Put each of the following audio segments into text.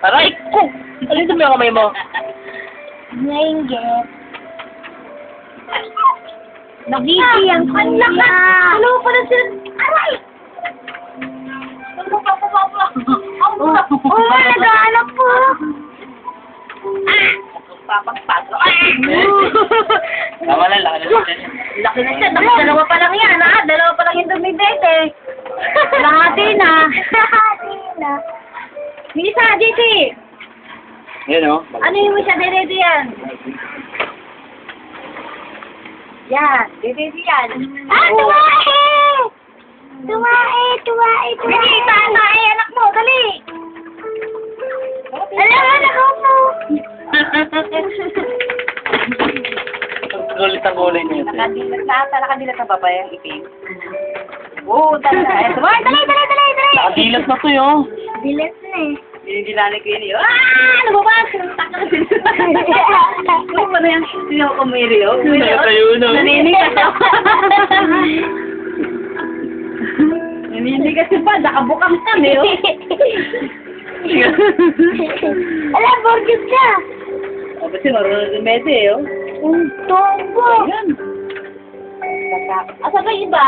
Aray ko! Alin dumi ang kamay mo? Nainggit. Nagigi ang kanya. Ano pa na sila? Aray! Oh, nag-aanap po. Papagpago. Tama lang, laki na siya. Laki na siya. Dalawa pa lang yan, ha? Dalawa pa lang yung dumibete. Lahati na. Lahati na. Misa, dito. Yan o. Ano yung siya? Dito yan. Yan. Dito yan. Ah, tuwae! Tuwae. Dali, tae, anak mo. Dali. Alam mo, nakaw mo. Gulit ang gulay niya. Nakadilat na ba yung ipin? Oo, dali. Nakadilat na to yun. Dilat na eh. Dinilani ko yun yun. Ano ba ba? Ano ba na yung siyo ko may rio? Tayo na. Naninigas ako. Naninigas yung pa. Nakabukang kami. Alam, borgis ka. Kasi marunong yung mede eh. Ang tombo. Asa ba yung iba?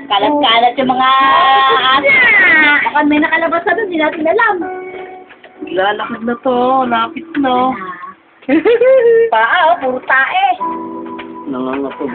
Kalat-kalat yung mga asa. Baka may nakalabas na doon, hindi natin alam. Lalakad na to. Lapit na. Paa, puro tae. Nangangatog.